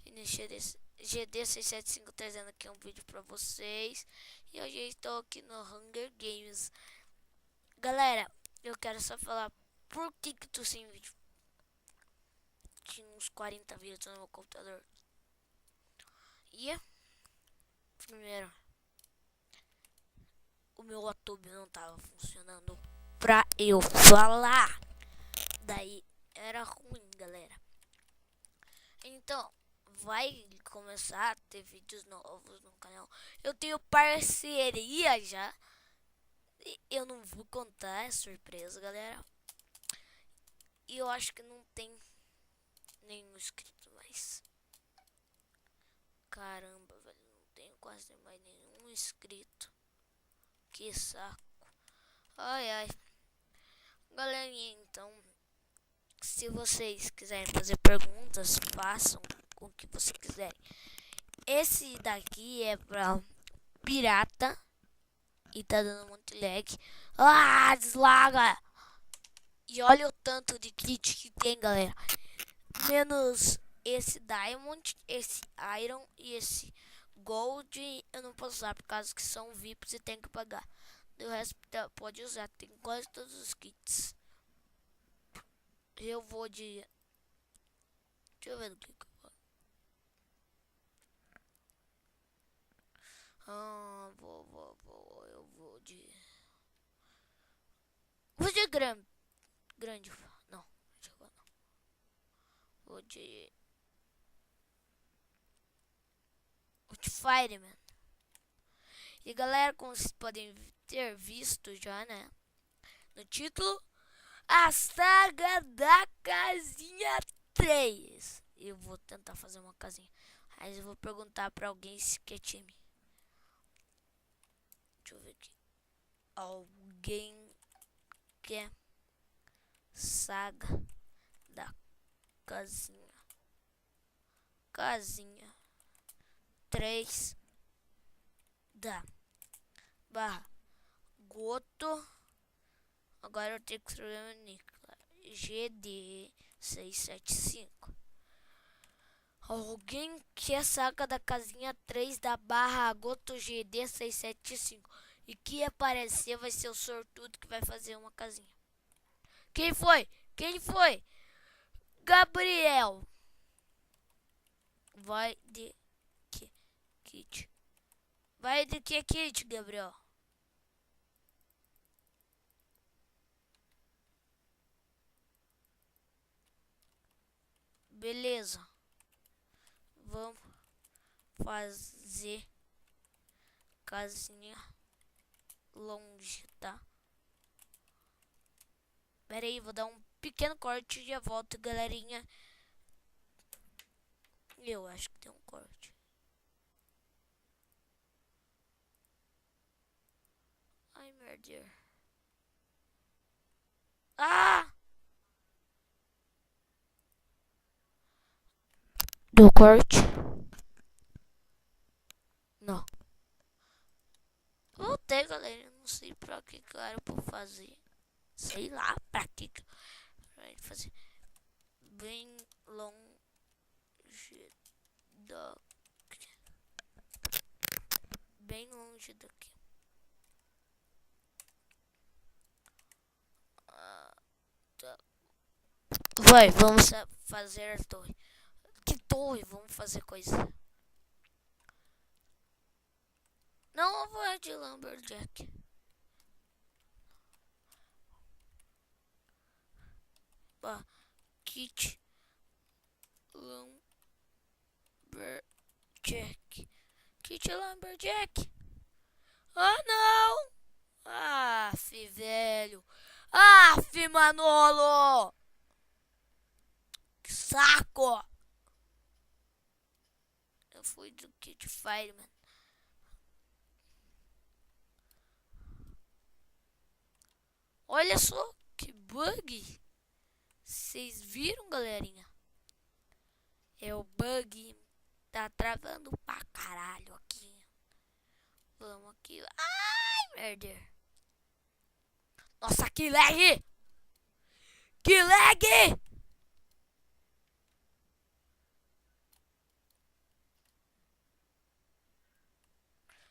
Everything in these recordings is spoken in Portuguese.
GD675 trazendo aqui um vídeo pra vocês. E hoje eu estou aqui no Hunger Games. Galera, eu quero só falar por que tô sem vídeo. Tinha uns 40 vídeos no meu computador. E primeiro, o meu YouTube não tava funcionando pra eu falar. Daí era ruim, galera. Então vai começar a ter vídeos novos no canal. Eu tenho parceria já. Eu não vou contar, é surpresa, galera. E eu acho que não tem nenhum inscrito mais. Caramba, velho, não tenho quase mais nenhum inscrito. Que saco. Ai, ai. Galerinha, então, se vocês quiserem fazer perguntas, façam com o que vocês quiserem. Esse daqui é pra pirata. E tá dando muito lag. Ah, deslaga! E olha o tanto de kit que tem, galera. Menos esse Diamond, esse Iron e esse Gold. Eu não posso usar por causa que são VIPs e tem que pagar. O resto pode usar, tem quase todos os kits. Eu vou de... Deixa eu ver do que eu vou. Eu vou de... Vou de grande. Não, deixa eu ver, não. Vou de... Fireman. E galera, como vocês podem ter visto já, né? No título, a saga da casinha 3. Eu vou tentar fazer uma casinha. Mas eu vou perguntar pra alguém se quer time. Deixa eu ver aqui. Alguém quer saga da casinha. Casinha 3 da barra Goto. Agora eu tenho que escrever meu nick. GD675. Alguém quer saga da casinha 3 da barra Goto GD675. E que aparecer vai ser o sortudo que vai fazer uma casinha. Quem foi? Quem foi? Gabriel. Vai de que kit? Vai de que kit, Gabriel? Beleza. Vamos fazer casinha longe, tá? Pera aí, vou dar um pequeno corte e já volto, galerinha. Eu acho que tem um corte. Ai, merda. Ah! Deu corte? Não. Voltei, galera. Não sei pra que cara pra fazer. Sei lá pra que fazer. Bem longe daqui. Bem longe daqui. Tá. Vai, vamos fazer a torre. Que torre? Vamos fazer coisa. Não vou de Lumberjack. Kit Lumberjack. Kit Lumberjack. Ah, não! Aff, velho. Aff, Manolo! Que saco! Eu fui do Kit Fireman. Olha só que bug. Vocês viram, galerinha? É o bug. Tá travando pra caralho aqui. Vamos aqui. Ai, merda. Nossa, que lag! Que lag!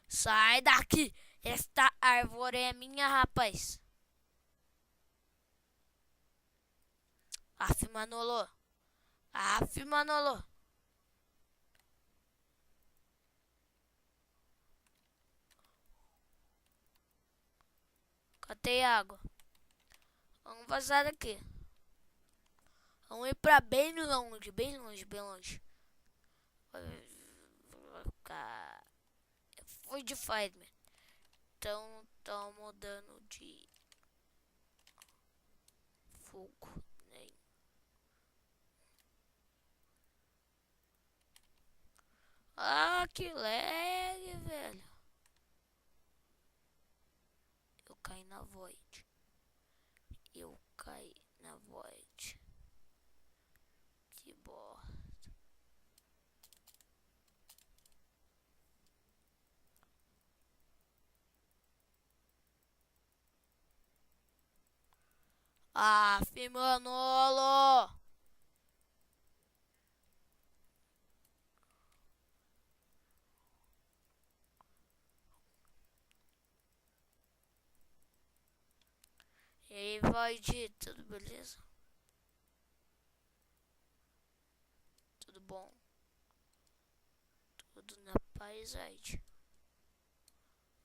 Sai daqui! Esta árvore é minha, rapaz. Aff, Manolo. Aff, Manolo. Catei água. Vamos vazar daqui. Vamos ir pra bem longe, bem longe, bem longe. Foi de Fireman. Então, tô mudando de fogo. Né? Ah, que lag, velho. Eu caí na Void. Eu caí na Void. Que bosta. Aff, Manolo. E aí, Void, tudo beleza? Tudo bom? Tudo na paisagem.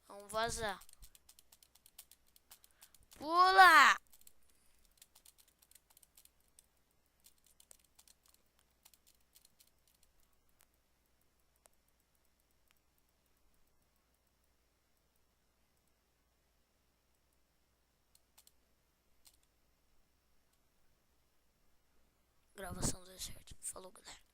Vamos vazar. Pula! Gravação deu certo. Falou, galera.